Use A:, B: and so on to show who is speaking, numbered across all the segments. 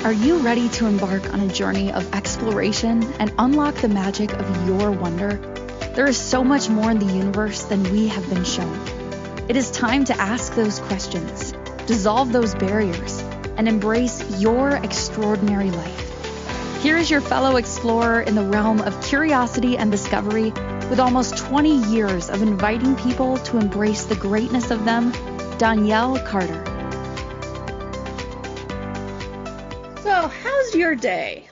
A: Are you ready to embark on a journey of exploration and unlock the magic of your wonder? There is so much more in the universe than we have been shown. It is time to ask those questions, dissolve those barriers, and embrace your extraordinary life. Here is your fellow explorer in the realm of curiosity and discovery, with almost 20 years of inviting people to embrace the greatness of them, Donnielle Carter.
B: So, how's your day?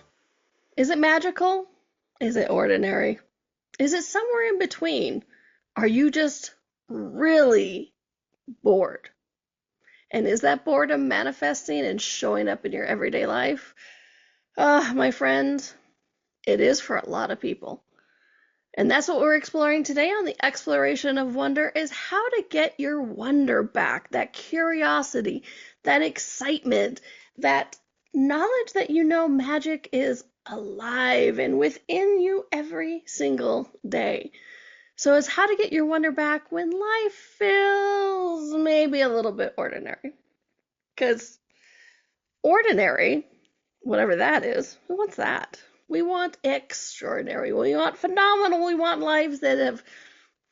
B: Is it magical? Is it ordinary? Is it somewhere in between? Are you just really bored? And is that boredom manifesting and showing up in your everyday life? My friend, it is for a lot of people. And that's what we're exploring today on the Exploration of Wonder, is how to get your wonder back, that curiosity, that excitement, that knowledge that you know magic is alive and within you every single day. So it's how to get your wonder back when life feels maybe a little bit ordinary. Because ordinary, whatever that is, who wants that? We want extraordinary. We want phenomenal. We want lives that have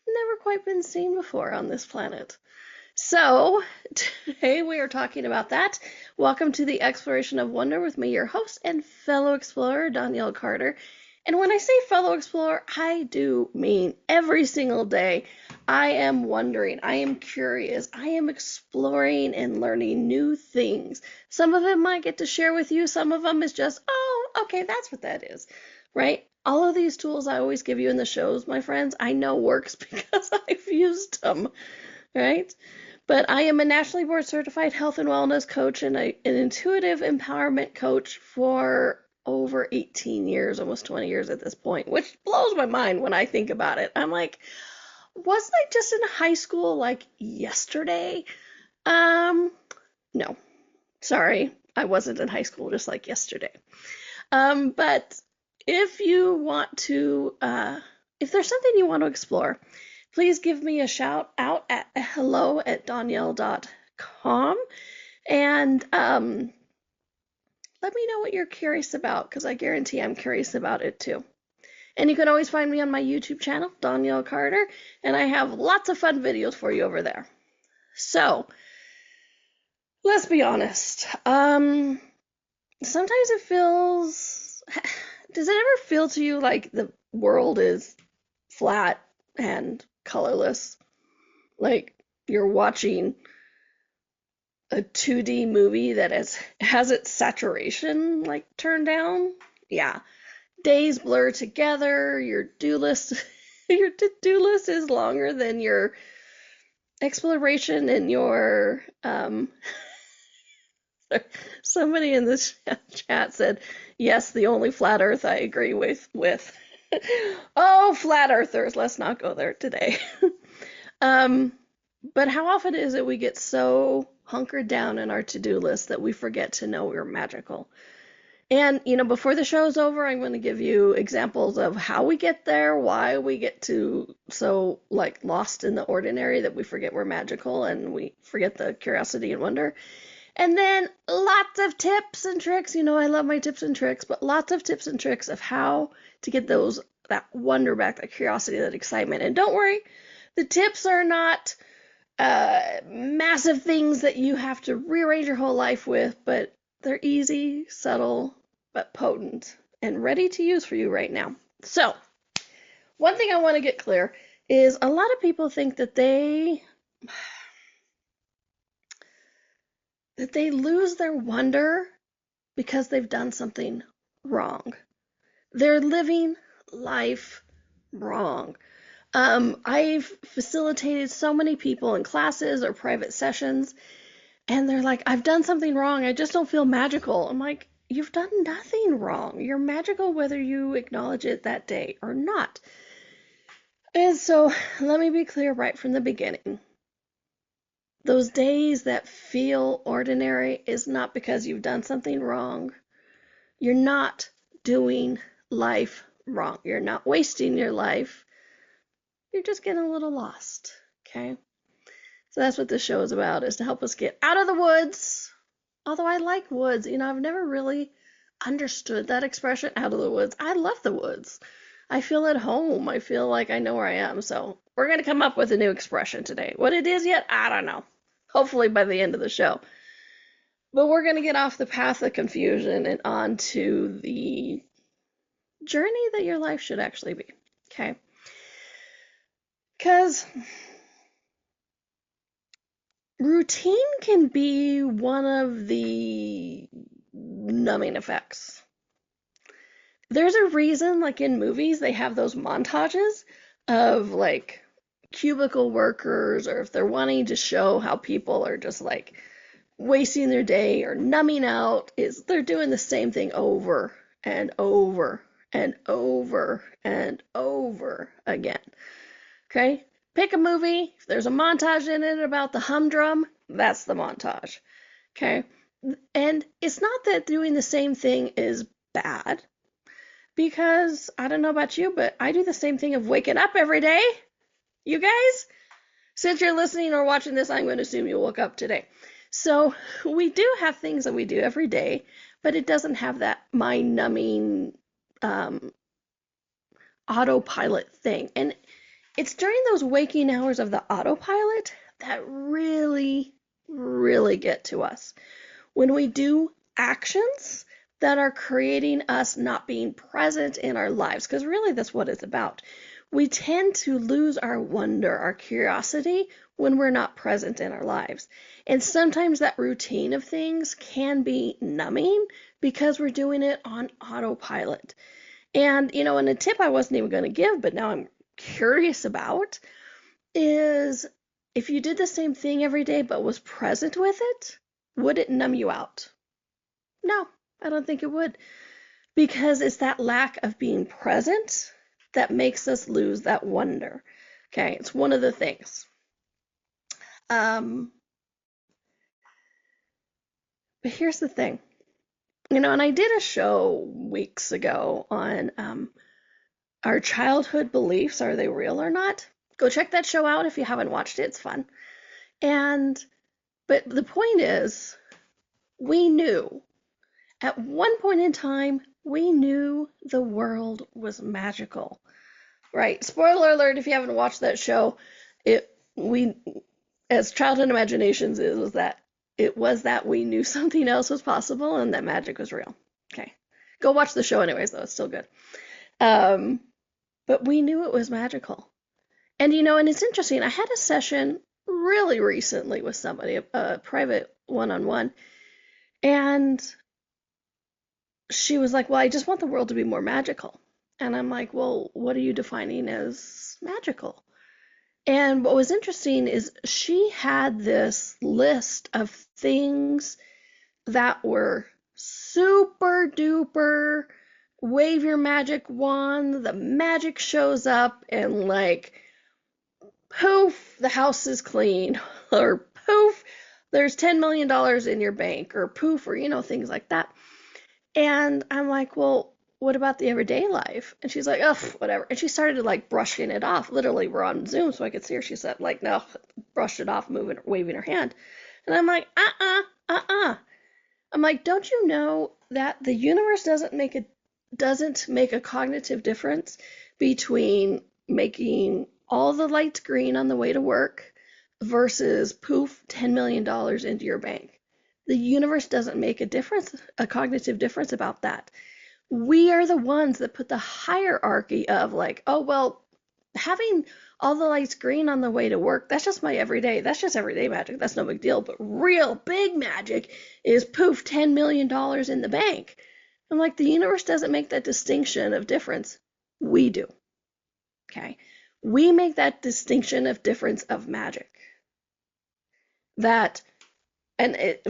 B: never quite been seen before on this planet. So today we are talking about that. Welcome to the Exploration of Wonder with me, your host and fellow explorer, Donnielle Carter. And when I say fellow explorer, I do mean every single day I am wondering, I am curious, I am exploring and learning new things. Some of them I get to share with you. Some of them is just, oh, okay, that's what that is, right? All of these tools I always give you in the shows, my friends, I know works because I've used them, right? But I am a nationally board certified health and wellness coach and an intuitive empowerment coach for over 18 years, almost 20 years at this point, which blows my mind when I think about it. I'm like, wasn't I just in high school like yesterday? No, sorry, I wasn't in high school just like yesterday. But if you want to, if there's something you want to explore, please give me a shout out at hello@donnielle.com and let me know what you're curious about, because I guarantee I'm curious about it too. And you can always find me on my YouTube channel, Donnielle Carter, and I have lots of fun videos for you over there. So, let's be honest. Sometimes it feels, does it ever feel to you like the world is flat and colorless? Like you're watching a 2D movie that has its saturation like turned down? Yeah. Days blur together, your to-do list is longer than your exploration and your somebody in this chat said, yes, the only flat earth I agree with. Oh, flat earthers, let's not go there today. But how often is it we get so hunkered down in our to-do list that we forget to know we're magical? And, before the show's over, I'm going to give you examples of how we get there, why we get to so, lost in the ordinary that we forget we're magical and we forget the curiosity and wonder. And then lots of tips and tricks. I love my tips and tricks, but lots of tips and tricks of how to get that wonder back, that curiosity, that excitement. And don't worry, the tips are not massive things that you have to rearrange your whole life with, but they're easy, subtle, but potent and ready to use for you right now. So, one thing I want to get clear is a lot of people think that they lose their wonder because they've done something wrong. They're living life wrong. I've facilitated so many people in classes or private sessions, and they're like, I've done something wrong. I just don't feel magical. I'm like, you've done nothing wrong. You're magical whether you acknowledge it that day or not. And so let me be clear right from the beginning. Those days that feel ordinary is not because you've done something wrong. You're not doing life wrong. You're not wasting your life. You're just getting a little lost, okay? So that's what this show is about, is to help us get out of the woods Although I like woods, I've never really understood that expression, out of the woods. I love the woods. I feel at home. I feel like I know where I am. So we're going to come up with a new expression today. What it is yet, I don't know. Hopefully by the end of the show. But we're going to get off the path of confusion and onto the journey that your life should actually be. Okay? Because routine can be one of the numbing effects. There's a reason, like in movies, they have those montages of like cubicle workers, or if they're wanting to show how people are just like wasting their day or numbing out, is they're doing the same thing over and over and over and over again. Okay? Pick a movie. If there's a montage in it about the humdrum, that's the montage. Okay? And it's not that doing the same thing is bad, because I don't know about you, but I do the same thing of waking up every day. You guys? Since you're listening or watching this, I'm going to assume you woke up today. So we do have things that we do every day, but it doesn't have that mind-numbing autopilot thing. And it's during those waking hours of the autopilot that really, really get to us. When we do actions that are creating us not being present in our lives, because really that's what it's about. We tend to lose our wonder, our curiosity, when we're not present in our lives. And sometimes that routine of things can be numbing because we're doing it on autopilot. And, and a tip I wasn't even going to give, but now I'm curious about, is if you did the same thing every day but was present with it, would it numb you out? No, I don't think it would. Because it's that lack of being present that makes us lose that wonder. Okay, it's one of the things. But here's the thing. And I did a show weeks ago on our childhood beliefs. Are they real or not? Go check that show out if you haven't watched it. It's fun. But the point is, we knew. At one point in time, we knew the world was magical. Right. Spoiler alert, if you haven't watched that show, as childhood imaginations was that we knew something else was possible and that magic was real. Okay. Go watch the show anyways, though. It's still good. But we knew it was magical. And, and it's interesting. I had a session really recently with somebody, a private one-on-one, and she was like, well, I just want the world to be more magical. And I'm like, well, what are you defining as magical? And what was interesting is she had this list of things that were super duper, wave your magic wand, the magic shows up, and like, poof, the house is clean, or poof, there's $10 million in your bank, or poof, or, things like that. And I'm like, well, what about the everyday life? And she's like, oh, whatever. And she started like brushing it off. Literally, we're on Zoom, so I could see her. She said, like, no, brushed it off, waving her hand. And I'm like, I'm like, don't you know that the universe doesn't make a cognitive difference between making all the lights green on the way to work versus poof, $10 million into your bank? The universe doesn't make a cognitive difference about that. We are the ones that put the hierarchy of like, oh, well, having all the lights green on the way to work, that's just that's just everyday magic. That's no big deal. But real big magic is poof, $10 million in the bank. I'm like, the universe doesn't make that distinction of difference. We do. Okay. We make that distinction of difference of magic.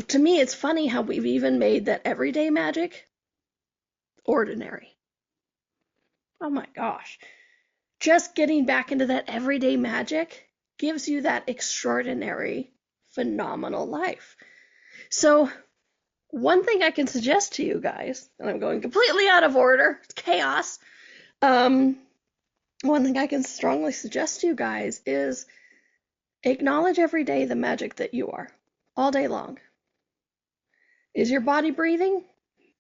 B: To me, it's funny how we've even made that everyday magic ordinary. Oh my gosh. Just getting back into that everyday magic gives you that extraordinary, phenomenal life. So, one thing I can suggest to you guys, and I'm going completely out of order, it's chaos. One thing I can strongly suggest to you guys is acknowledge every day the magic that you are, all day long. Is your body breathing?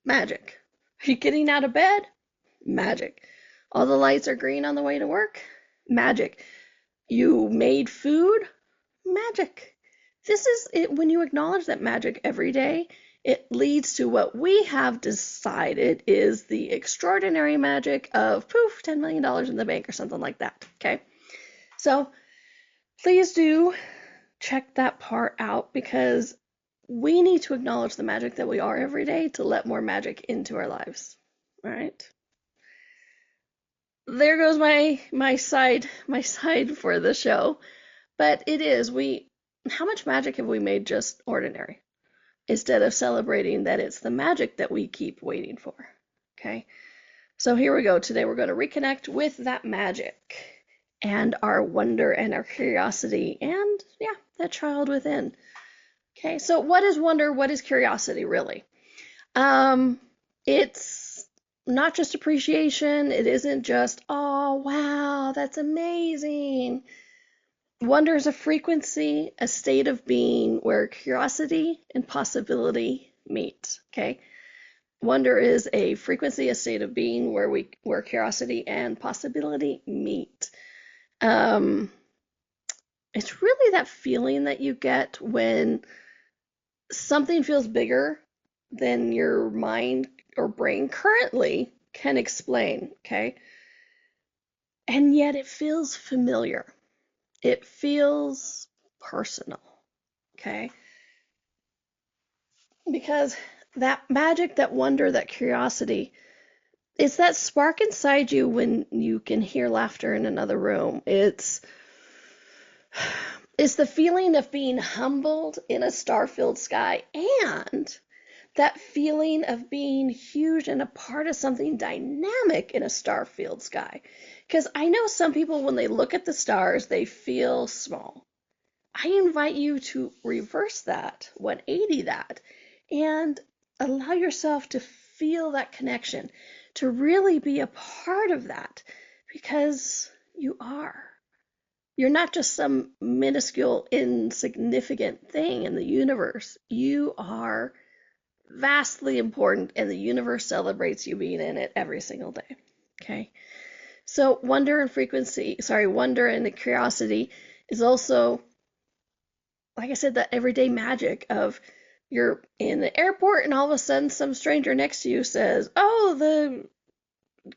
B: Magic. Are you getting out of bed? Magic. All the lights are green on the way to work? Magic. You made food? Magic. This is it. When you acknowledge that magic every day, it leads to what we have decided is the extraordinary magic of poof, $10 million in the bank or something like that. Okay. So please do check that part out, because we need to acknowledge the magic that we are every day to let more magic into our lives. All right. There goes my side for the show. But it is, how much magic have we made just ordinary, instead of celebrating that it's the magic that we keep waiting for? Okay. So here we go. Today we're going to reconnect with that magic and our wonder and our curiosity and, yeah, that child within. Okay. So what is wonder? What is curiosity really? It's not just appreciation. It isn't just, oh, wow, that's amazing. Wonder is a frequency, a state of being where curiosity and possibility meet. Okay. Wonder is a frequency, a state of being where curiosity and possibility meet. It's really that feeling that you get when something feels bigger than your mind or brain currently can explain. Okay. And yet it feels familiar. It feels personal. Okay. Because that magic, that wonder, that curiosity, it's that spark inside you when you can hear laughter in another room. It's the feeling of being humbled in a star-filled sky, and that feeling of being huge and a part of something dynamic in a star-filled sky. Because I know some people, when they look at the stars, they feel small. I invite you to reverse that, 180 that, and allow yourself to feel that connection, to really be a part of that, because you are. You're not just some minuscule, insignificant thing in the universe. You are vastly important, and the universe celebrates you being in it every single day. Okay? So wonder and curiosity is also, like I said, that everyday magic of you're in the airport and all of a sudden some stranger next to you says, oh, the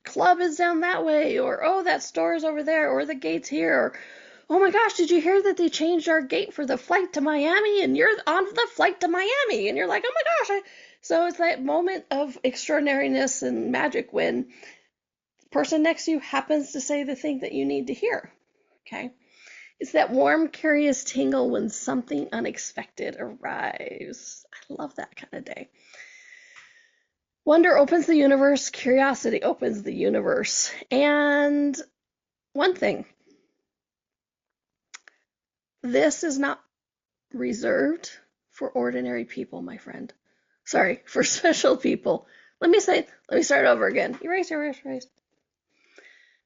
B: club is down that way, or oh, that store is over there, or the gate's here, or oh my gosh, did you hear that they changed our gate for the flight to Miami and you're on the flight to Miami? And you're like, oh my gosh. So it's that moment of extraordinariness and magic when the person next to you happens to say the thing that you need to hear. Okay. It's that warm, curious tingle when something unexpected arrives. I love that kind of day. Wonder opens the universe. Curiosity opens the universe. And one thing, this is not reserved for ordinary people, my friend. Sorry, for special people. Let me start over again. Erase.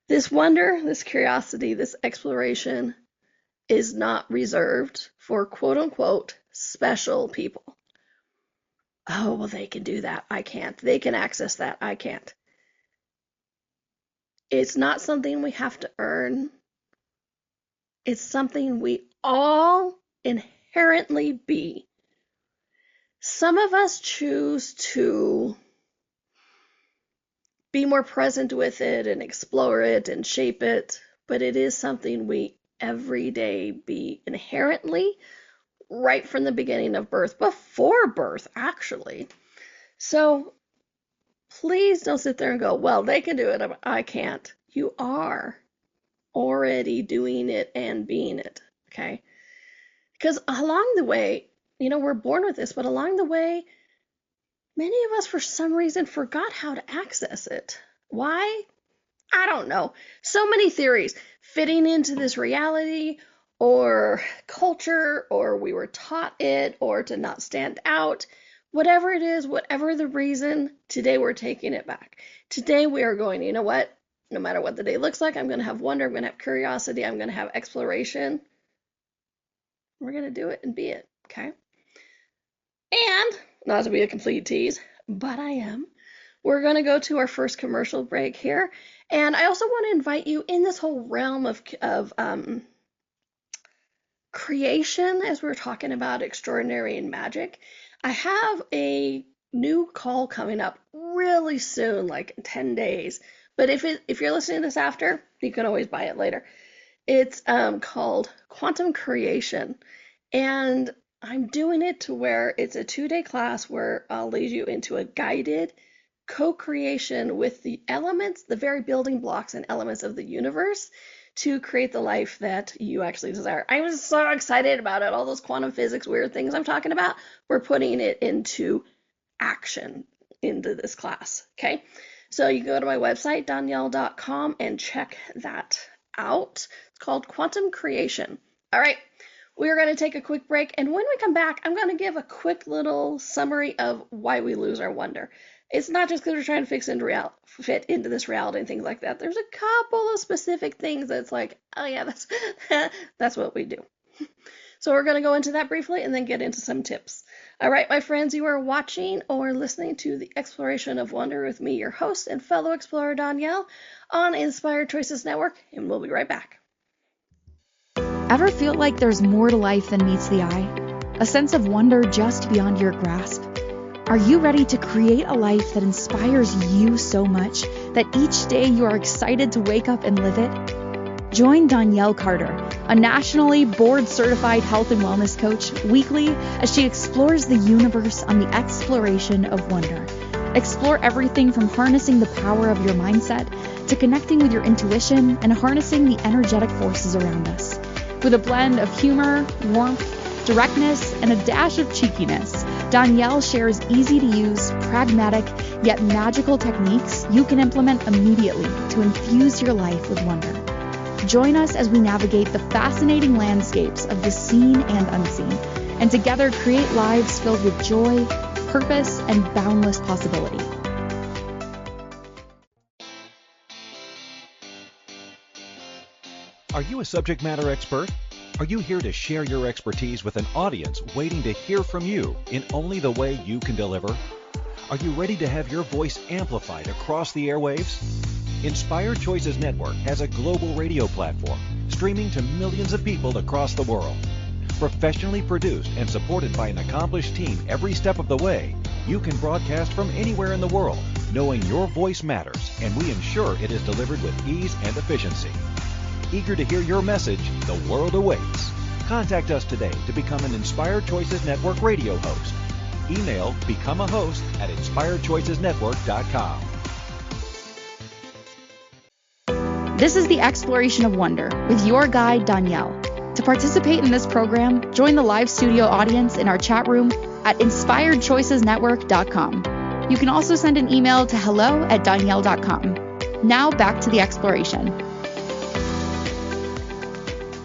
B: This wonder, this curiosity, this exploration is not reserved for quote unquote special people. Oh, well, they can do that. I can't. They can access that. I can't. It's not something we have to earn. It's something we all inherently be. Some of us choose to be more present with it and explore it and shape it, but it is something we every day be inherently, right from the beginning of birth, before birth, actually. So please don't sit there and go, well, they can do it, I can't. You are already doing it and being it, okay? Because along the way, we're born with this, but along the way, many of us, for some reason, forgot how to access it. Why? I don't know. So many theories fitting into this reality or culture, or we were taught it, or to not stand out. Whatever it is, whatever the reason, today we're taking it back. Today we are going, you know what? No matter what the day looks like, I'm going to have wonder, I'm going to have curiosity, I'm going to have exploration. We're going to do it and be it, okay? And not to be a complete tease, but I am. We're going to go to our first commercial break here. And I also want to invite you in this whole realm of creation, as we're talking about extraordinary and magic. I have a new call coming up really soon, like in 10 days. But if you're listening to this after, you can always buy it later. It's called Quantum Creation. And I'm doing it to where it's a 2-day class where I'll lead you into a guided co-creation with the elements, the very building blocks and elements of the universe to create the life that you actually desire. I was so excited about it. All those quantum physics weird things I'm talking about, we're putting it into action into this class. Okay. So you can go to my website, Donnielle.com, and check that out. It's called Quantum Creation. All right. We're going to take a quick break. And when we come back, I'm going to give a quick little summary of why we lose our wonder. It's not just because we're trying to fit into this reality and things like that. There's a couple of specific things that's like, oh yeah, that's what we do. So we're going to go into that briefly and then get into some tips. All right, my friends, you are watching or listening to the Exploration of Wonder with me, your host and fellow explorer, Donnielle, on Inspired Choices Network, and we'll be right back.
A: Ever feel like there's more to life than meets the eye? A sense of wonder just beyond your grasp? Are you ready to create a life that inspires you so much that each day you are excited to wake up and live it? Join Donnielle Carter, a nationally board-certified health and wellness coach, weekly as she explores the universe on the exploration of wonder. Explore everything from harnessing the power of your mindset to connecting with your intuition and harnessing the energetic forces around us. With a blend of humor, warmth, directness, and a dash of cheekiness, Donnielle shares easy-to-use, pragmatic, yet magical techniques you can implement immediately to infuse your life with wonder. Join us as we navigate the fascinating landscapes of the seen and unseen, and together create lives filled with joy, purpose, and boundless possibility.
C: Are you a subject matter expert? Are you here to share your expertise with an audience waiting to hear from you in only the way you can deliver? Are you ready to have your voice amplified across the airwaves? Inspired Choices Network has a global radio platform streaming to millions of people across the world. Professionally produced and supported by an accomplished team every step of the way, you can broadcast from anywhere in the world, knowing your voice matters, and we ensure it is delivered with ease and efficiency. Eager to hear your message, the world awaits. Contact us today to become an Inspired Choices Network radio host. Email becomeahost@inspiredchoicesnetwork.com.
A: This is the Exploration of Wonder with your guide, Donnielle. To participate in this program, join the live studio audience in our chat room at inspiredchoicesnetwork.com. You can also send an email to hello@donnielle.com. Now back to the exploration.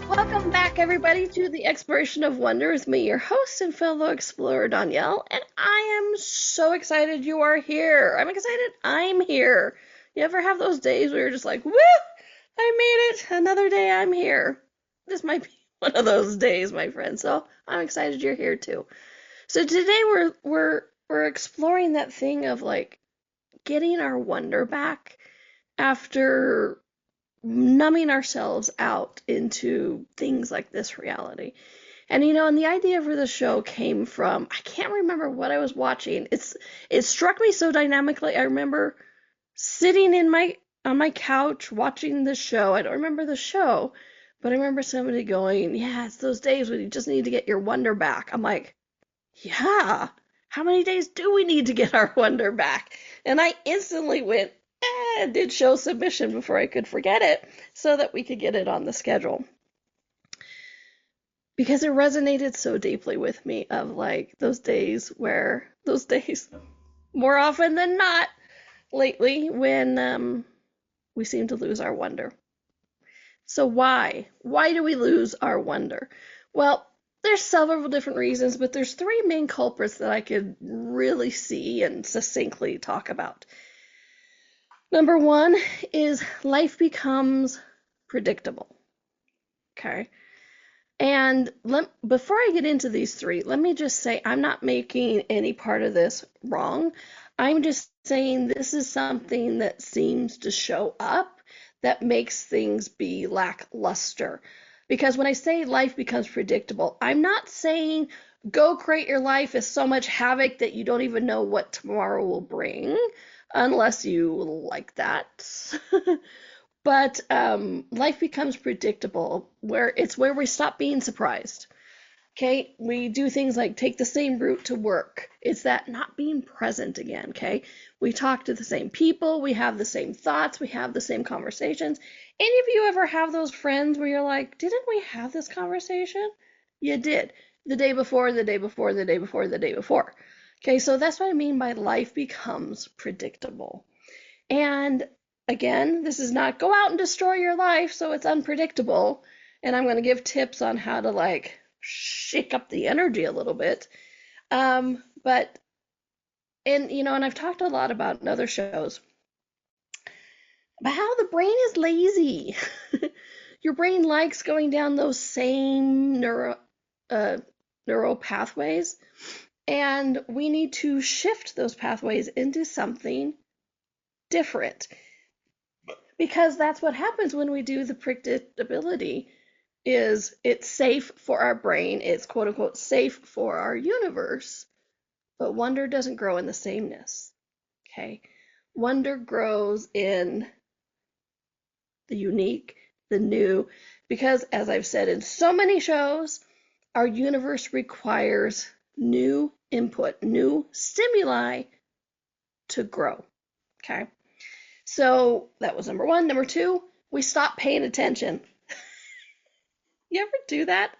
B: Welcome back, everybody, to the Exploration of Wonder with me, your host and fellow explorer, Donnielle, and I am so excited you are here. I'm excited I'm here. You ever have those days where you're just like, woo, I made it, another day I'm here. This might be one of those days, my friend, so I'm excited you're here too. So today we're exploring that thing of like getting our wonder back after numbing ourselves out into things like this reality. And and the idea for the show came from, I can't remember what I was watching. It struck me so dynamically. I remember sitting on my couch watching the show. I don't remember the show, but I remember somebody going, yeah, it's those days when you just need to get your wonder back. I'm like, yeah, how many days do we need to get our wonder back? And I instantly went, did show submission before I could forget it so that we could get it on the schedule. Because it resonated so deeply with me of like those days more often than not lately when we seem to lose our wonder. So why? Why do we lose our wonder? Well, there's several different reasons, but there's 3 main culprits that I could really see and succinctly talk about. Number 1 is life becomes predictable. Okay. And before I get into these three, let me just say I'm not making any part of this wrong. I'm just saying this is something that seems to show up that makes things be lackluster. Because when I say life becomes predictable, I'm not saying go create your life as so much havoc that you don't even know what tomorrow will bring, unless you like that. But life becomes predictable, where we stop being surprised. Okay, we do things like take the same route to work. It's that not being present again. Okay, we talk to the same people, we have the same thoughts, we have the same conversations. Any of you ever have those friends where you're like, didn't we have this conversation? You did. The day before, the day before, the day before, the day before. Okay, so that's what I mean by life becomes predictable. And again, this is not go out and destroy your life so it's unpredictable. And I'm going to give tips on how to like shake up the energy a little bit. But and I've talked a lot about in other shows about how the brain is lazy. Your brain likes going down those same neural pathways, and we need to shift those pathways into something different. Because that's what happens when we do the predictability, is it's safe for our brain, it's quote unquote safe for our universe, but wonder doesn't grow in the sameness. Okay? Wonder grows in the unique, the new, because as I've said in so many shows, our universe requires new input, new stimuli to grow. Okay? So that was number one. Number two, we stop paying attention. You ever do that?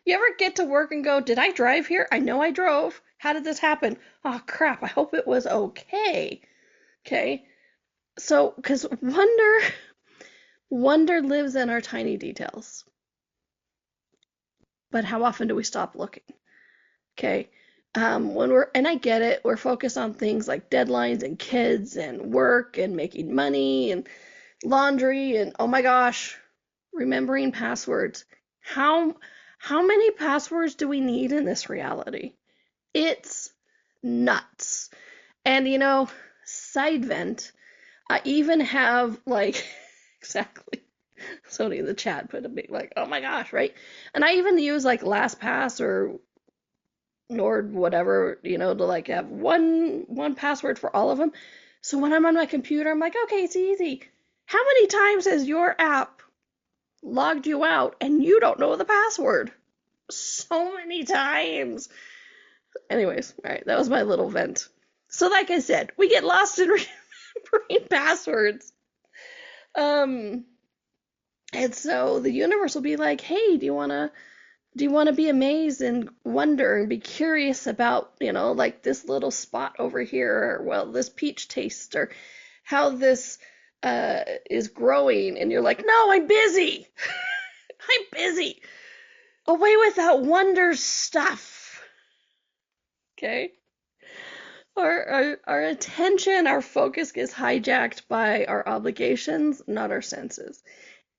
B: You ever get to work and go, did I drive here? I know I drove. How did this happen? Oh, crap. I hope it was okay. Okay. So, because wonder lives in our tiny details. But how often do we stop looking? Okay. And I get it, we're focused on things like deadlines and kids and work and making money and laundry and oh my gosh, remembering passwords. How many passwords do we need in this reality? It's nuts. And side vent, I even have like exactly somebody in the chat put a big like, oh my gosh, right? And I even use like LastPass or Nord whatever, to like have one password for all of them. So when I'm on my computer, I'm like, okay, it's easy. How many times has your app logged you out and you don't know the password? So many times. Anyways, all right, that was my little vent. So like I said, we get lost in remembering passwords. And so the universe will be like, hey, do you want to be amazed and wonder and be curious about, like this little spot over here, or well, this peach taste, or how this is growing? And you're like, no, I'm busy. I'm busy. Away with that wonder stuff. Okay? Our attention, our focus gets hijacked by our obligations, not our senses.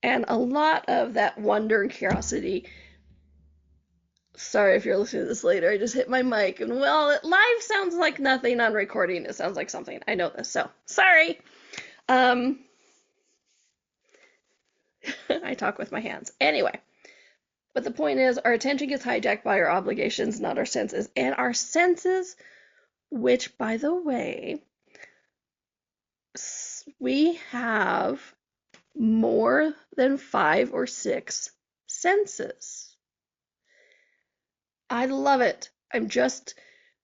B: And a lot of that wonder and curiosity. Sorry if you're listening to this later. I just hit my mic. And well, live sounds like nothing. On recording, it sounds like something. I know this, so sorry. I talk with my hands. Anyway. But the point is, our attention gets hijacked by our obligations, not our senses. And our senses, which, by the way, we have more than 5 or 6 senses. I love it.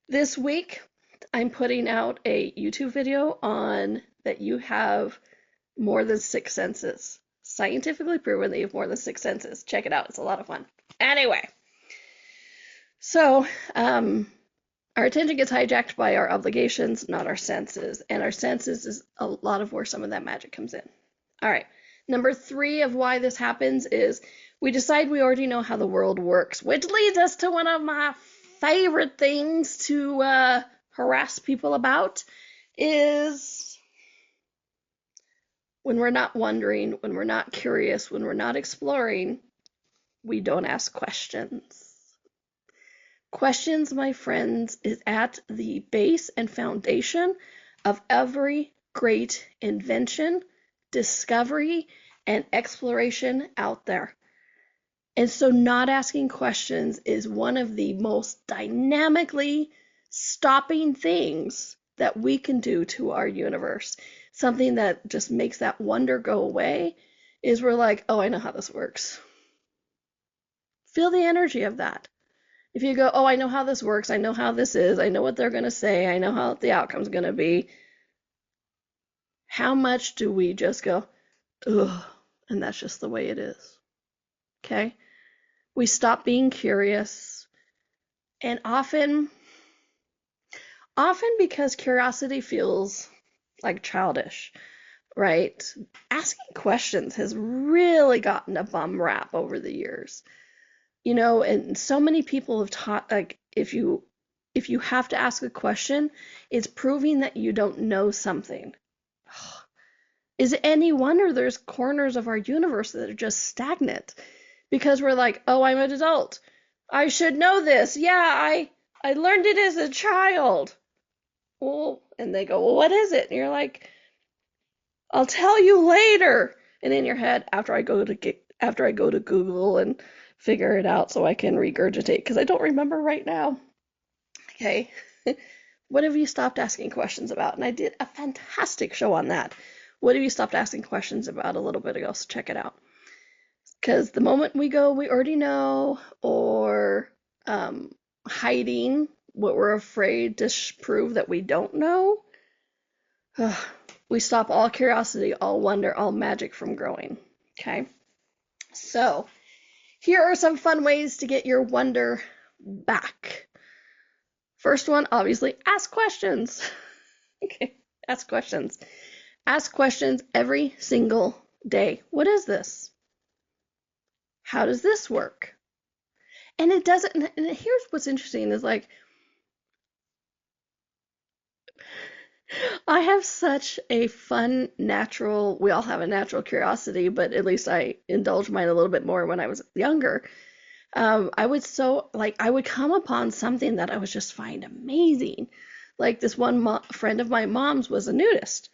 B: This week, I'm putting out a YouTube video on that you have more than 6 senses. Scientifically proven that you have more than 6 senses. Check it out. It's a lot of fun. Anyway, so our attention gets hijacked by our obligations, not our senses. And our senses is a lot of where some of that magic comes in. All right. Number 3 of why this happens is we decide we already know how the world works, which leads us to one of my favorite things to harass people about, is when we're not wondering, when we're not curious, when we're not exploring, we don't ask questions. Questions, my friends, is at the base and foundation of every great invention, discovery, and exploration out there. And so not asking questions is one of the most dynamically stopping things that we can do to our universe. Something that just makes that wonder go away is we're like, oh, I know how this works. Feel the energy of that. If you go, oh, I know how this works, I know how this is, I know what they're going to say, I know how the outcome's going to be, how much do we just go, ugh, and that's just the way it is? Okay? We stop being curious, and often because curiosity feels like childish, right? Asking questions has really gotten a bum rap over the years. You know, and so many people have taught, like, if you have to ask a question, it's proving that you don't know something. Is it any wonder there's corners of our universe that are just stagnant? Because we're like, oh, I'm an adult. I should know this. Yeah, I learned it as a child. Well, and they go, well, what is it? And you're like, I'll tell you later. And in your head, after I go to Google and figure it out so I can regurgitate, because I don't remember right now. Okay. What have you stopped asking questions about? And I did a fantastic show on that. What have you stopped asking questions about a little bit ago? So check it out. Because the moment we go, we already know, or hiding what we're afraid to prove that we don't know, we stop all curiosity, all wonder, all magic from growing. Okay? So, here are some fun ways to get your wonder back. First one, obviously, ask questions. Okay, ask questions. Ask questions every single day. What is this? How does this work? And it doesn't, and here's what's interesting is like, I have such a fun natural, we all have a natural curiosity, but at least I indulged mine a little bit more when I was younger. I would come upon something that I was just find amazing. Like this one friend of my mom's was a nudist.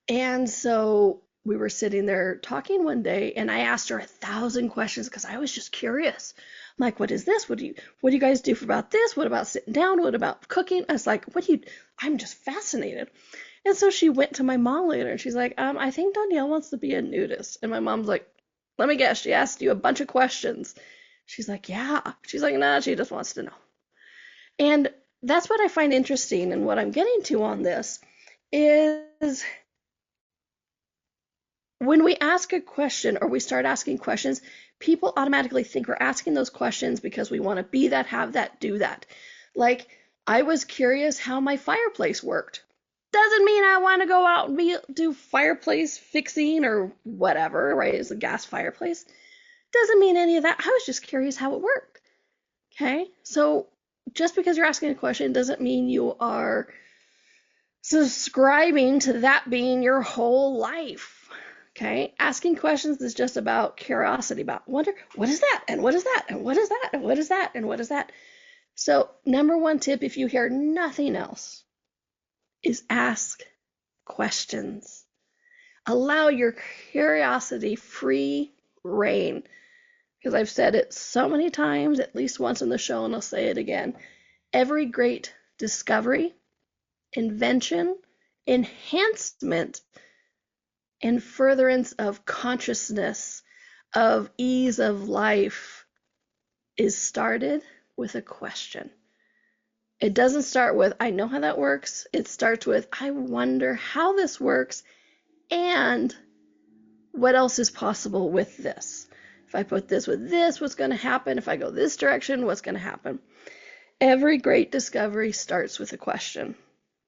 B: And so we were sitting there talking one day, and I asked her 1,000 questions because I was just curious. I'm like, what is this? What do you guys do about this? What about sitting down? What about cooking? I was like, I'm just fascinated. And so she went to my mom later, and she's like, I think Donnielle wants to be a nudist. And my mom's like, let me guess, she asked you a bunch of questions. She's like, yeah. She's like, nah, she just wants to know. And that's what I find interesting, and what I'm getting to on this is when we ask a question or we start asking questions, people automatically think we're asking those questions because we want to be that, have that, do that. Like, I was curious how my fireplace worked. Doesn't mean I want to go out and do fireplace fixing or whatever, right? It's a gas fireplace. Doesn't mean any of that. I was just curious how it worked. Okay? So just because you're asking a question doesn't mean you are subscribing to that being your whole life. Okay? Asking questions is just about curiosity, about wonder, what is that? And what is that? And what is that? And what is that? And what is that? So, number one tip, if you hear nothing else, is ask questions. Allow your curiosity free reign. Because I've said it so many times, at least once in the show, and I'll say it again. Every great discovery, invention, enhancement, and furtherance of consciousness, of ease of life, is started with a question. It doesn't start with, I know how that works. It starts with, I wonder how this works and what else is possible with this. If I put this with this, what's going to happen? If I go this direction, what's going to happen? Every great discovery starts with a question.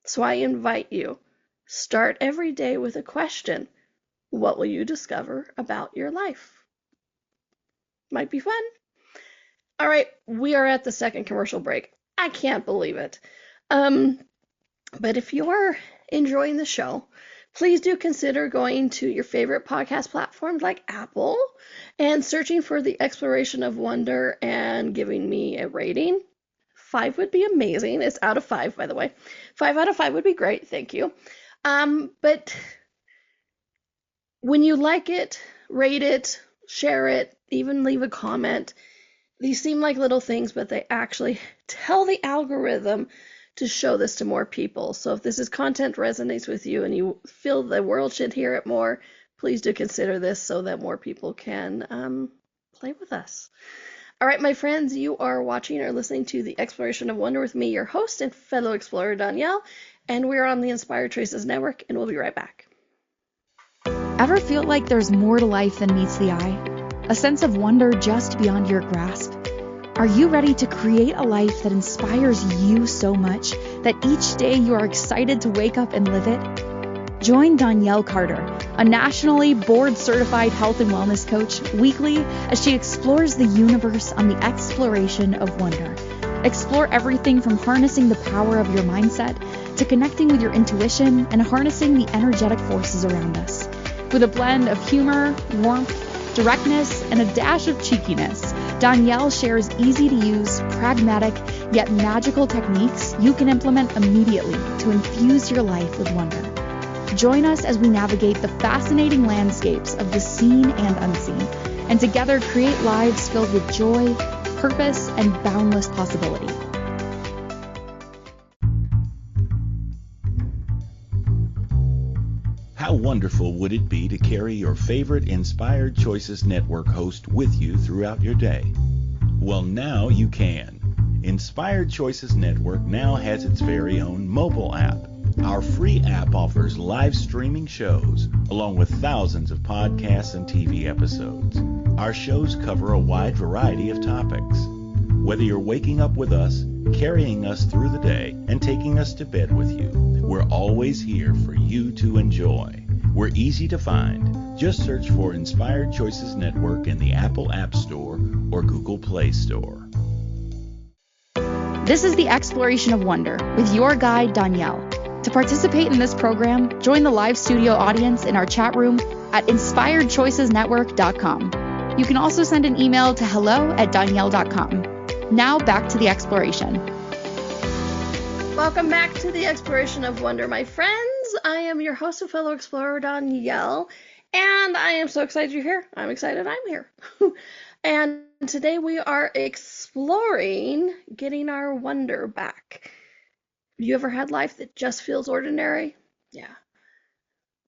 B: So I invite you, start every day with a question. What will you discover about your life? Might be fun. All right, we are at the second commercial break. I can't believe it. But if you're enjoying the show, Please do consider going to your favorite podcast platforms like Apple and searching for the Exploration of Wonder and giving me a rating. 5 would be amazing. It's out of 5, by the way. 5 out of 5 would be great. Thank you. But when you like it, rate it, share it, even leave a comment. These seem like little things, but they actually tell the algorithm to show this to more people. So if this is content resonates with you and you feel the world should hear it more, please do consider this so that more people can play with us. All right, my friends, you are watching or listening to the Exploration of Wonder with me, your host and fellow explorer, Donnielle, and we're on the Inspired Choices Network, and we'll be right back.
A: Ever feel like there's more to life than meets the eye? A sense of wonder just beyond your grasp? Are you ready to create a life that inspires you so much that each day you are excited to wake up and live it? Join Donnielle Carter, a nationally board-certified health and wellness coach, weekly as she explores the universe on the exploration of wonder. Explore everything from harnessing the power of your mindset to connecting with your intuition and harnessing the energetic forces around us. With a blend of humor, warmth, directness, and a dash of cheekiness, Donnielle shares easy-to-use, pragmatic, yet magical techniques you can implement immediately to infuse your life with wonder. Join us as we navigate the fascinating landscapes of the seen and unseen, and together create lives filled with joy, purpose, and boundless possibility.
D: How wonderful would it be to carry your favorite Inspired Choices Network host with you throughout your day? Well, now you can. Inspired Choices Network now has its very own mobile app. Our free app offers live streaming shows, along with thousands of podcasts and TV episodes. Our shows cover a wide variety of topics. Whether you're waking up with us, carrying us through the day, and taking us to bed with you, we're always here for you to enjoy. We're easy to find. Just search for Inspired Choices Network in the Apple App Store or Google Play Store.
A: This is the Exploration of Wonder with your guide, Donnielle. To participate in this program, join the live studio audience in our chat room at inspiredchoicesnetwork.com. You can also send an email to hello@donnielle.com. Now back to the exploration.
B: Welcome back to the Exploration of Wonder, my friends. I am your host and fellow explorer, Donnielle, and I am so excited you're here. I'm excited I'm here. And today we are exploring getting our wonder back. You ever had life that just feels ordinary? Yeah.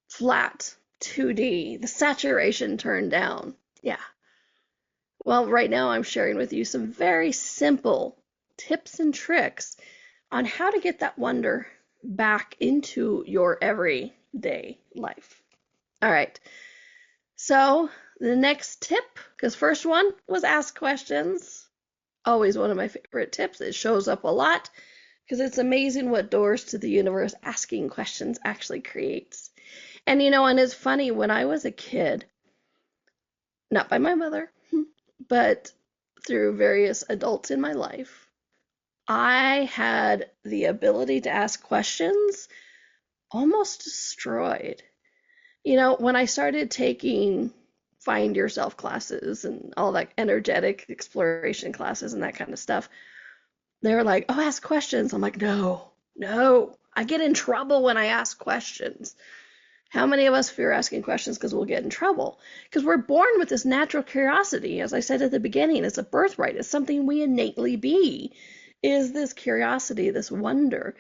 B: Flat, 2D, the saturation turned down. Yeah. Well, right now I'm sharing with you some very simple tips and tricks on how to get that wonder back into your everyday life. All right. So the next tip, because first one was ask questions. Always one of my favorite tips. It shows up a lot because it's amazing what doors to the universe asking questions actually creates. And and it's funny, when I was a kid, not by my mother, but through various adults in my life, I had the ability to ask questions almost destroyed. When I started taking Find Yourself classes and all that energetic exploration classes and that kind of stuff, they were like, oh, ask questions. I'm like, no, I get in trouble when I ask questions. How many of us fear asking questions because we'll get in trouble? Because we're born with this natural curiosity. As I said at the beginning, it's a birthright. It's something we innately be, is this curiosity, this wonder.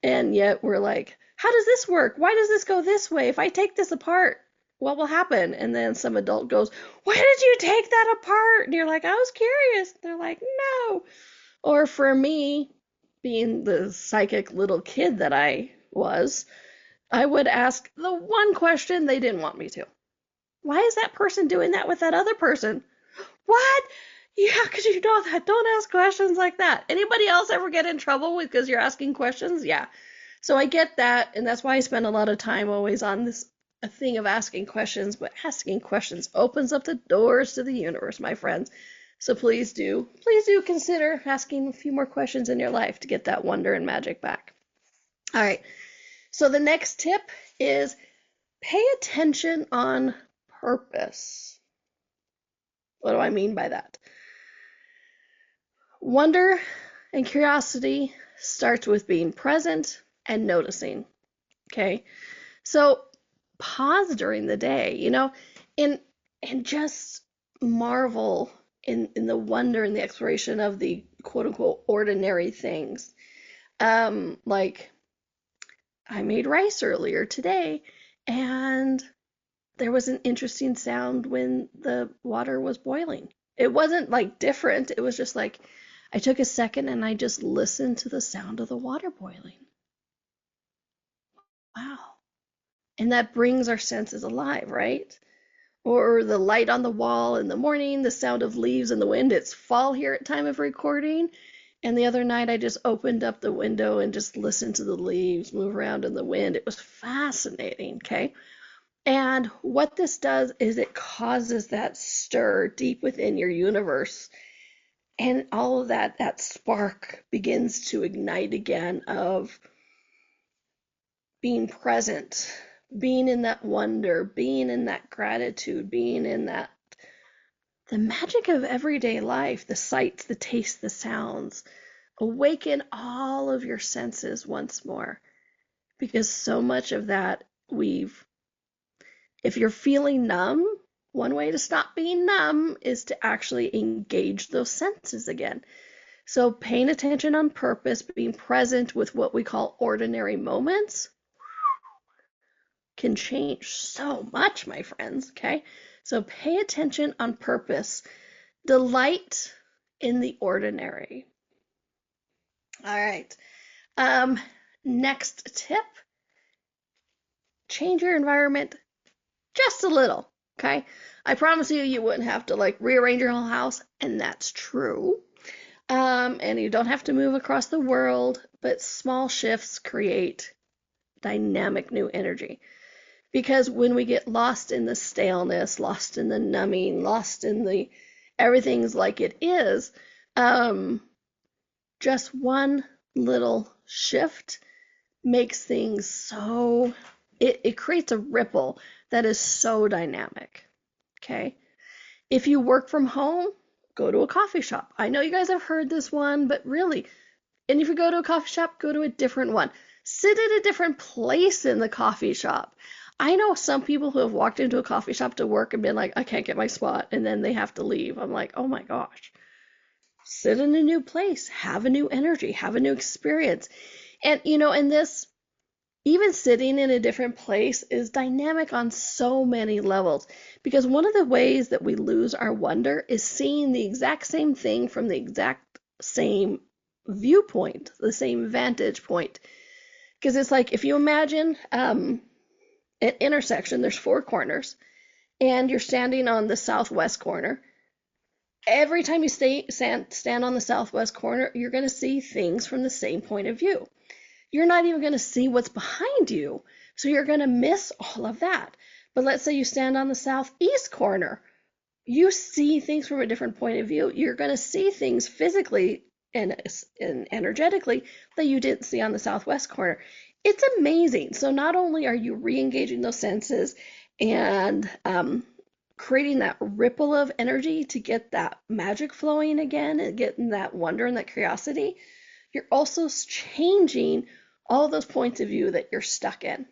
B: And yet we're like, how does this work? Why does this go this way? If I take this apart, what will happen? And then some adult goes, why did you take that apart? And you're like, I was curious. They're like, no. Or for me, being the psychic little kid that I was, I would ask the one question they didn't want me to. Why is that person doing that with that other person? What? Yeah, because you know that. Don't ask questions like that. Anybody else ever get in trouble because you're asking questions? Yeah. So I get that, and that's why I spend a lot of time always on this a thing of asking questions, but asking questions opens up the doors to the universe, my friends. So please do consider asking a few more questions in your life to get that wonder and magic back. All right. So the next tip is Pay attention on purpose. What do I mean by that? Wonder and curiosity starts with being present and noticing. Okay? So pause during the day, and just marvel in the wonder and the exploration of the quote unquote ordinary things. Like I made rice earlier today, and there was an interesting sound when the water was boiling. It wasn't like different, it was just like I took a second and I just listened to the sound of the water boiling. Wow. And that brings our senses alive, right? Or the light on the wall in the morning, the sound of leaves in the wind. It's fall here at time of recording. And the other night I just opened up the window and just listened to the leaves move around in the wind. It was fascinating, okay? And what this does is it causes that stir deep within your universe. And all of that spark begins to ignite again of being present, being in that wonder, being in that gratitude, being in that the magic of everyday life, the sights, the tastes, the sounds. Awaken all of your senses once more, because so much of that if you're feeling numb, one way to stop being numb is to actually engage those senses again. So paying attention on purpose, being present with what we call ordinary moments, can change so much, my friends, okay? So pay attention on purpose. Delight in the ordinary. All right. Next tip, change your environment just a little, okay? I promise you wouldn't have to like rearrange your whole house, and that's true. And you don't have to move across the world, but small shifts create dynamic new energy. Because when we get lost in the staleness, lost in the numbing, lost in the everything's like it is, just one little shift makes things so, it creates a ripple that is so dynamic, okay? If you work from home, go to a coffee shop. I know you guys have heard this one, but really, and if you go to a coffee shop, go to a different one. Sit at a different place in the coffee shop. I know some people who have walked into a coffee shop to work and been like, I can't get my spot, and then they have to leave. I'm like, oh my gosh. Sit in a new place, have a new energy, have a new experience. And, in this, even sitting in a different place is dynamic on so many levels, because one of the ways that we lose our wonder is seeing the exact same thing from the exact same viewpoint, the same vantage point. Because it's like if you imagine an intersection, there's 4 corners, and you're standing on the southwest corner. Every time you stand on the southwest corner, you're going to see things from the same point of view. You're not even going to see what's behind you, so you're going to miss all of that. But let's say you stand on the southeast corner. You see things from a different point of view. You're going to see things physically and energetically that you didn't see on the southwest corner. It's amazing. So not only are you re-engaging those senses and creating that ripple of energy to get that magic flowing again and getting that wonder and that curiosity, you're also changing all those points of view that you're stuck in.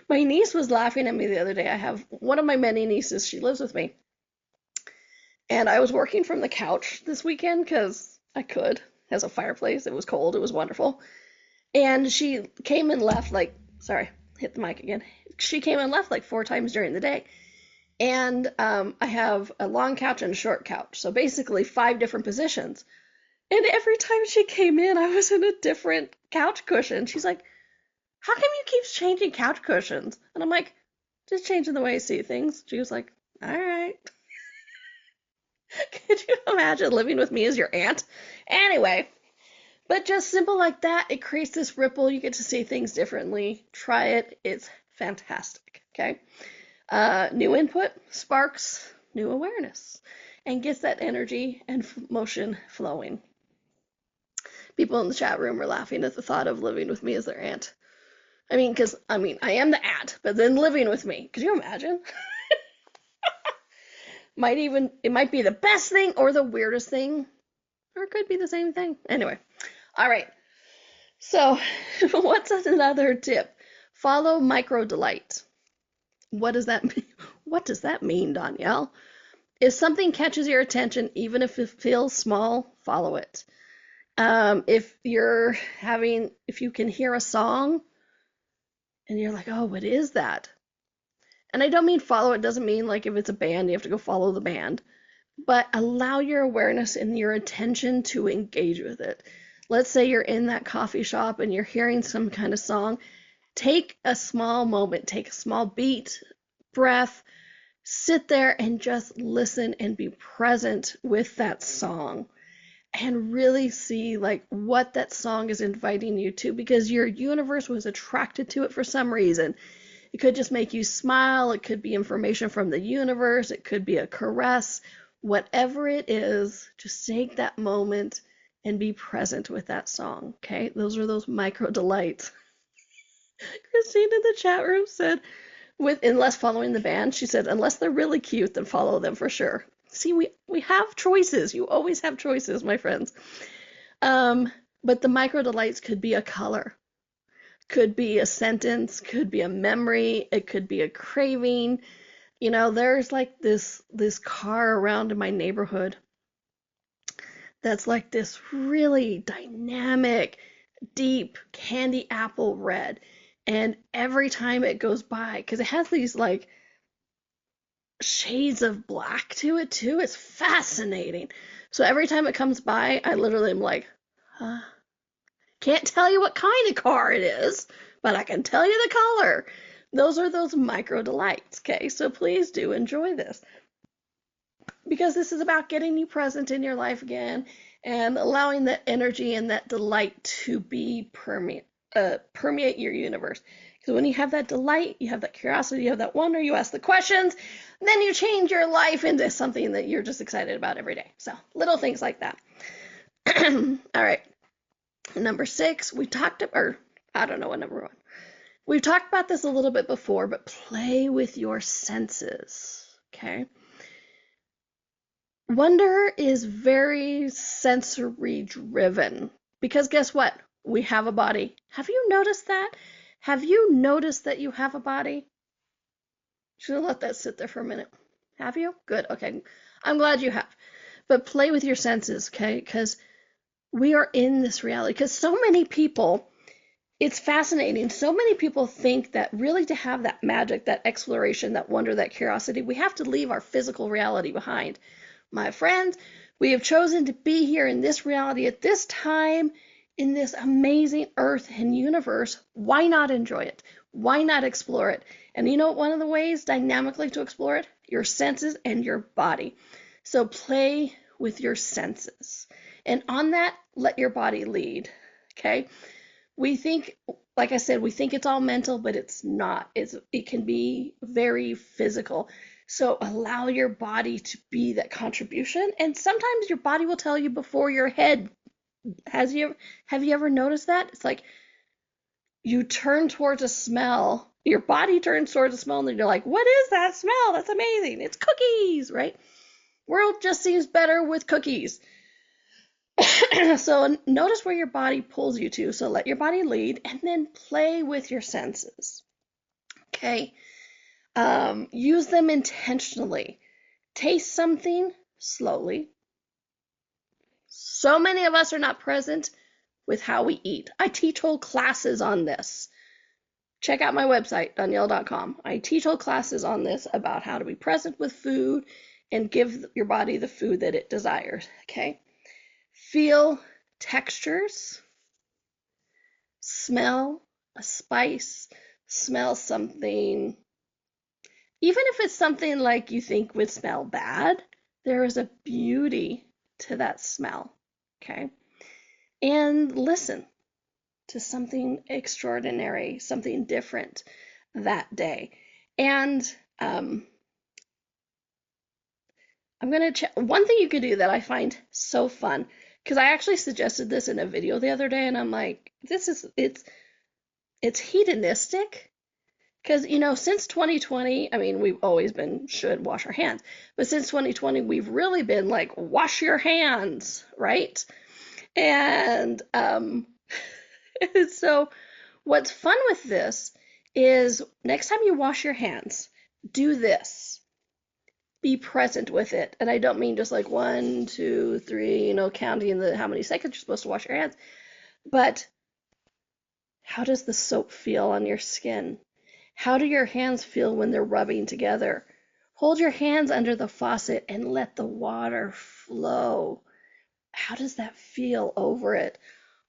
B: My niece was laughing at me the other day. I have one of my many nieces. She lives with me. And I was working from the couch this weekend because I could. It has a fireplace. It was cold. It was wonderful. And she came and left sorry, hit the mic again. She came and left 4 times during the day. And I have a long couch and a short couch. So basically 5 different positions. And every time she came in, I was in a different couch cushion. She's like, how come you keep changing couch cushions? And I'm like, just changing the way I see things. She was like, all right. Could you imagine living with me as your aunt? Anyway, but just simple like that, it creates this ripple. You get to see things differently. Try it. It's fantastic. Okay. New input sparks new awareness and gets that energy and motion flowing. People in the chat room were laughing at the thought of living with me as their aunt. I am the at, but then living with me. Could you imagine? It might be the best thing or the weirdest thing, or it could be the same thing. Anyway, all right. So, what's another tip? Follow micro delight. What does that mean? What does that mean, Donnielle? If something catches your attention, even if it feels small, follow it. If you can hear a song and you're like, oh, what is that? And I don't mean follow, it doesn't mean like if it's a band, you have to go follow the band, but allow your awareness and your attention to engage with it. Let's say you're in that coffee shop and you're hearing some kind of song. Take a small moment, take a small beat, breath, sit there and just listen and be present with that song and really see like what that song is inviting you to, because your universe was attracted to it for some reason. It could just make you smile. It could be information from the universe. It could be a caress. Whatever it is, just take that moment and be present with that song, okay? Those are those micro delights. Christine in the chat room said, unless following the band, she said, unless they're really cute, then follow them for sure. See, we have choices. You always have choices, my friends. But the micro delights could be a color, could be a sentence, could be a memory, it could be a craving. You know, there's like this car around in my neighborhood that's like this really dynamic, deep candy apple red. And every time it goes by, because it has these like shades of black to it too, it's fascinating. So every time it comes by, I literally am like, huh? Can't tell you what kind of car it is, but I can tell you the color. Those are those micro delights, okay? So please do enjoy this, because this is about getting you present in your life again and allowing that energy and that delight to be permeate your universe. Because when you have that delight, you have that curiosity, you have that wonder, you ask the questions, then you change your life into something that you're just excited about every day. So little things like that. All right. Number 6, we talked about, or I don't know what number 1. We've talked about this a little bit before, but play with your senses, okay? Wonder is very sensory driven, because guess what? We have a body. Have you noticed that? Have you noticed that you have a body? Should have let that sit there for a minute. Have you? Good. Okay. I'm glad you have. But play with your senses, okay? Because we are in this reality. Because so many people, it's fascinating. So many people think that really to have that magic, that exploration, that wonder, that curiosity, we have to leave our physical reality behind. My friends, we have chosen to be here in this reality at this time, in this amazing earth and universe. Why not enjoy it? Why not explore it? And you know what, one of the ways dynamically to explore it? Your senses and your body. So play with your senses. And on that, let your body lead, okay? We think, like I said, we think it's all mental, but it's not. It can be very physical. So allow your body to be that contribution. And sometimes your body will tell you before your head. Have you ever noticed that? It's like you turn towards a smell, your body turns towards a smell, and then you're like, what is that smell? That's amazing. It's cookies, right? World just seems better with cookies. So notice where your body pulls you to. So let your body lead, and then play with your senses. Okay? Use them intentionally. Taste something slowly. So many of us are not present with how we eat. I teach whole classes on this. Check out my website, Donnielle.com. I teach whole classes on this about how to be present with food and give your body the food that it desires. Okay? Feel textures. Smell a spice. Smell something. Even if it's something like you think would smell bad, there is a beauty to that smell. Okay? And listen to something extraordinary, something different that day. And I'm going to check. One thing you could do that I find so fun, because I actually suggested this in a video the other day, and I'm like, It's hedonistic. Because, since 2020, I mean, we've always been should wash our hands. But since 2020, we've really been like, wash your hands, right? And so what's fun with this is next time you wash your hands, do this. Be present with it. And I don't mean just like 1, 2, 3, counting how many seconds you're supposed to wash your hands. But how does the soap feel on your skin? How do your hands feel when they're rubbing together? Hold your hands under the faucet and let the water flow. How does that feel over it?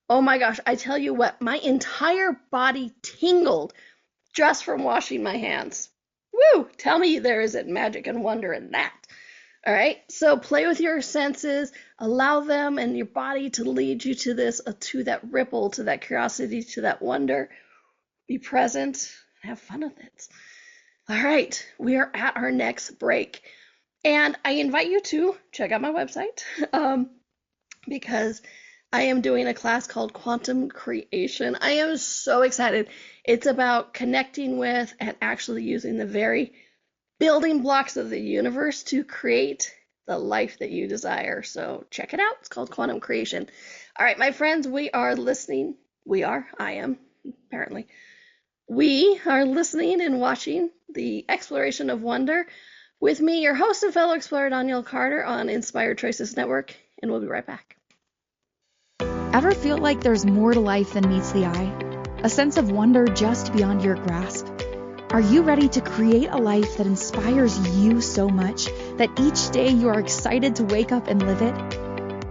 B: Oh my gosh, I tell you what, my entire body tingled just from washing my hands. Woo! Tell me there isn't magic and wonder in that. All right, so play with your senses, allow them and your body to lead you to this, to that ripple, to that curiosity, to that wonder. Be present, have fun with it. All right, we are at our next break, and I invite you to check out my website because I am doing a class called Quantum Creation. I am so excited. It's about connecting with and actually using the very building blocks of the universe to create the life that you desire. So check it out. It's called Quantum Creation. All right, my friends, we are listening. I am, apparently. We are listening and watching the Exploration of Wonder with me, your host and fellow explorer, Donnielle Carter on Inspired Choices Network, and we'll be right back.
A: Ever feel like there's more to life than meets the eye? A sense of wonder just beyond your grasp? Are you ready to create a life that inspires you so much that each day you are excited to wake up and live it?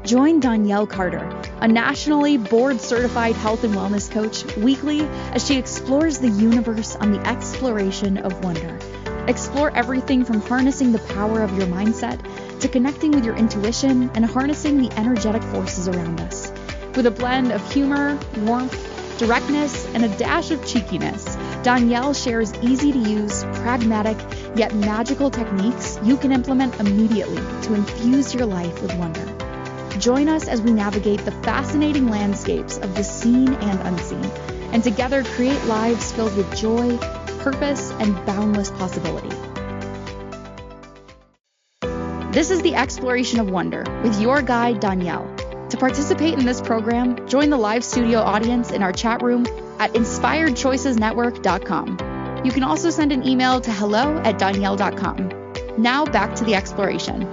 A: Join Donnielle Carter, a nationally board-certified health and wellness coach, weekly as she explores the universe on the exploration of wonder. Explore everything from harnessing the power of your mindset to connecting with your intuition and harnessing the energetic forces around us. With a blend of humor, warmth, directness, and a dash of cheekiness, Donnielle shares easy-to-use, pragmatic, yet magical techniques you can implement immediately to infuse your life with wonder. Join us as we navigate the fascinating landscapes of the seen and unseen, and together create lives filled with joy, purpose, and boundless possibility. This is the Exploration of Wonder with your guide, Donnielle. To participate in this program, join the live studio audience in our chat room at inspiredchoicesnetwork.com. You can also send an email to hello@donnielle.com. Now back to the exploration.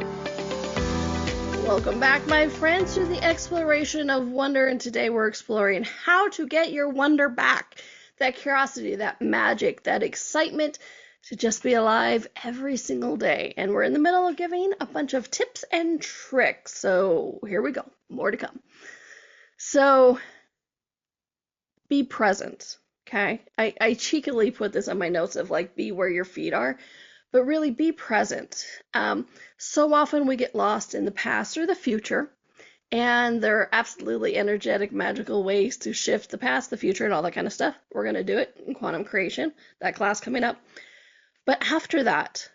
B: Welcome back, my friends, to the Exploration of Wonder, and today we're exploring how to get your wonder back. That curiosity, that magic, that excitement to just be alive every single day. And we're in the middle of giving a bunch of tips and tricks. So here we go. More to come. So be present. Okay. I cheekily put this on my notes of like, be where your feet are, but really be present. So often we get lost in the past or the future, and there are absolutely energetic, magical ways to shift the past, the future, and all that kind of stuff. We're going to do it in Quantum Creation, that class coming up. But after that,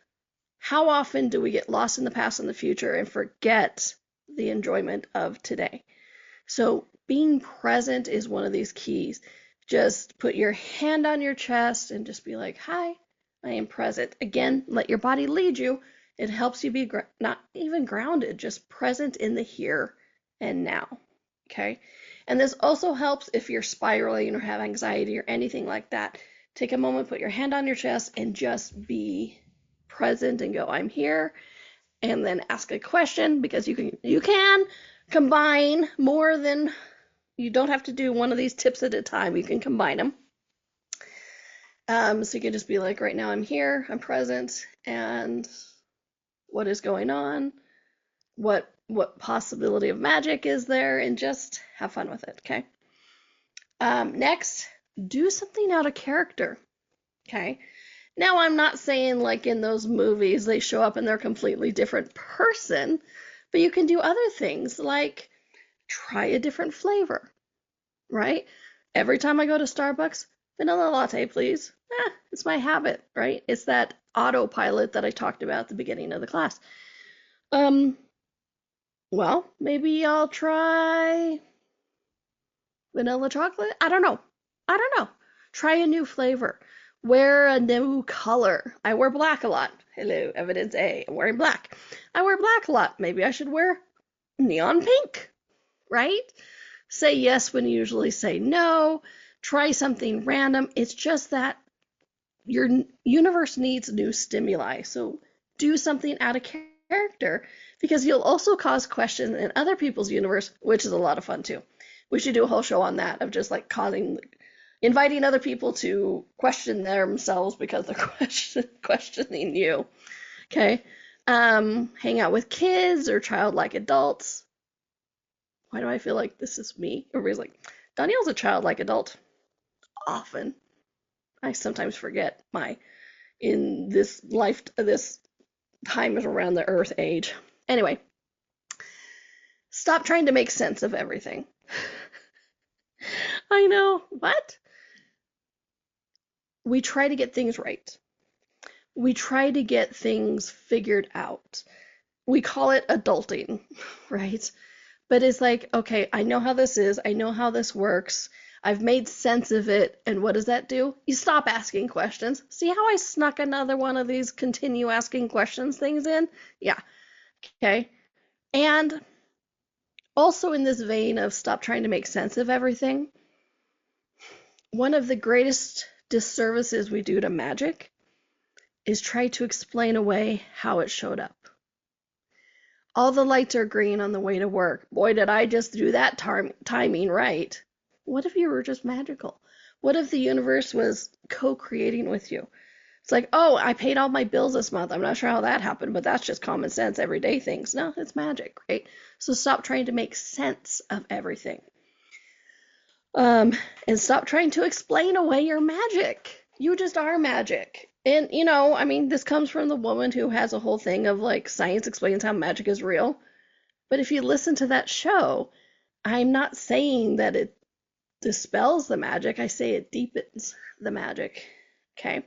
B: how often do we get lost in the past and the future and forget the enjoyment of today? So being present is one of these keys. Just put your hand on your chest and just be like, hi, I am present. Again, let your body lead you. It helps you be not even grounded, just present in the here and now. Okay. And this also helps if you're spiraling or have anxiety or anything like that. Take a moment, put your hand on your chest, and just be present and go, I'm here. And then ask a question, because you can combine more than, you don't have to do one of these tips at a time. You can combine them. So you can just be like, right now I'm here, I'm present, and what is going on? What possibility of magic is there? And just have fun with it, okay? Next, do something out of character, okay? Now, I'm not saying like in those movies they show up and they're a completely different person, but you can do other things like try a different flavor, right? Every time I go to Starbucks, vanilla latte, please. It's my habit, right? It's that autopilot that I talked about at the beginning of the class. Well, maybe I'll try vanilla chocolate. I don't know. Try a new flavor. Wear a new color. I wear black a lot. Hello, evidence A. I'm wearing black. I wear black a lot. Maybe I should wear neon pink, right? Say yes when you usually say no. Try something random. It's just that your universe needs new stimuli. So do something out of character, because you'll also cause questions in other people's universe, which is a lot of fun too. We should do a whole show on that, of just like inviting other people to question themselves because they're questioning you. Okay. Hang out with kids or childlike adults. Why do I feel like this is me? Everybody's like, Donnielle's a childlike adult. Often. I sometimes forget in this time is around the earth age. Anyway, stop trying to make sense of everything. I know, what? We try to get things right. We try to get things figured out. We call it adulting, right? But it's like, okay, I know how this is. I know how this works. I've made sense of it. And what does that do? You stop asking questions. See how I snuck another one of these continue asking questions things in? Yeah. Okay. And also in this vein of stop trying to make sense of everything, one of the greatest disservices we do to magic is try to explain away how it showed up. All the lights are green on the way to work. Boy, did I just do that timing right. What if you were just magical? What if the universe was co-creating with you? It's like, oh, I paid all my bills this month. I'm not sure how that happened, but that's just common sense, everyday things. No, it's magic, right? So stop trying to make sense of everything. And stop trying to explain away your magic. You just are magic. And, this comes from the woman who has a whole thing of like science explains how magic is real. But if you listen to that show, I'm not saying that it dispels the magic. I say it deepens the magic. Okay.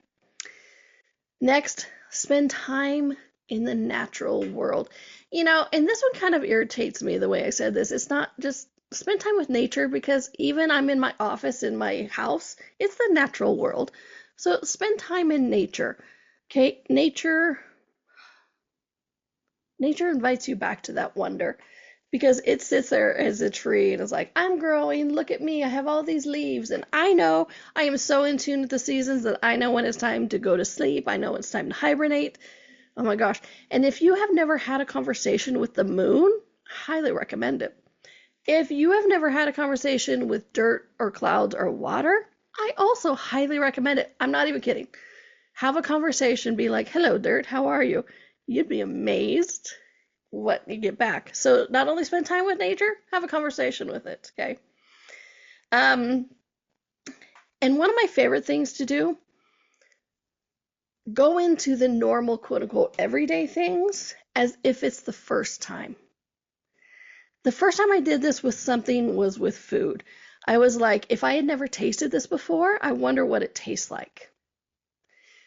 B: Next, spend time in the natural world. And this one kind of irritates me the way I said this. It's not just spend time with nature, because even I'm in my office in my house, it's the natural world. So spend time in nature. Okay, nature invites you back to that wonder, because it sits there as a tree and is like, I'm growing, look at me, I have all these leaves, and I know I am so in tune with the seasons that I know when it's time to go to sleep. I know it's time to hibernate. Oh my gosh. And if you have never had a conversation with the moon, highly recommend it. If you have never had a conversation with dirt or clouds or water, I also highly recommend it. I'm not even kidding. Have a conversation, be like, hello, dirt, how are you? You'd be amazed what you get back. So not only spend time with nature, have a conversation with it, okay? And one of my favorite things to do, go into the normal, quote unquote, everyday things as if it's the first time. The first time I did this with something was with food. I was like, if I had never tasted this before, I wonder what it tastes like.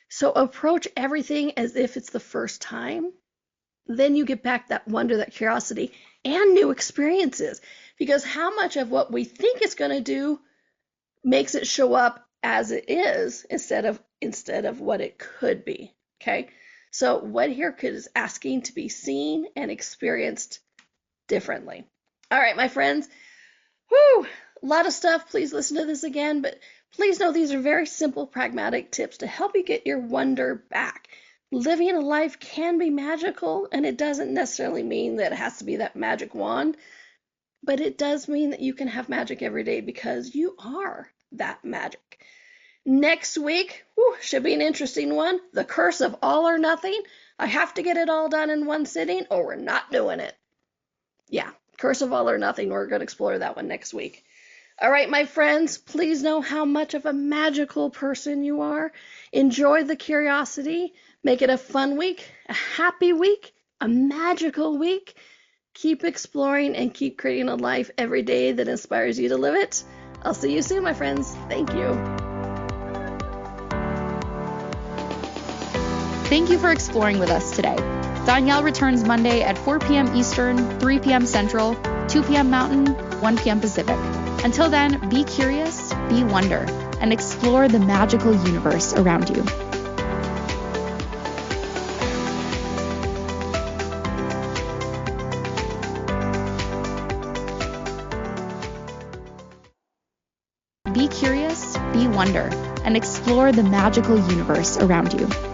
B: So approach everything as if it's the first time. Then you get back that wonder, that curiosity, and new experiences. Because how much of what we think it's going to do makes it show up as it is instead of what it could be. Okay? So what here is asking to be seen and experienced differently. All right, my friends. Whew, a lot of stuff. Please listen to this again, but please know these are very simple, pragmatic tips to help you get your wonder back. Living a life can be magical, and it doesn't necessarily mean that it has to be that magic wand, but it does mean that you can have magic every day because you are that magic. Next week, should be an interesting one. The curse of all or nothing. I have to get it all done in one sitting, or we're not doing it. Yeah, curse of all or nothing. We're going to explore that one next week. All right, my friends, please know how much of a magical person you are. Enjoy the curiosity. Make it a fun week, a happy week, a magical week. Keep exploring and keep creating a life every day that inspires you to live it. I'll see you soon, my friends. Thank you.
A: Thank you for exploring with us today. Donnielle returns Monday at 4 p.m. Eastern, 3 p.m. Central, 2 p.m. Mountain, 1 p.m. Pacific. Until then, be curious, be wonder, and explore the magical universe around you. Be curious, be wonder, and explore the magical universe around you.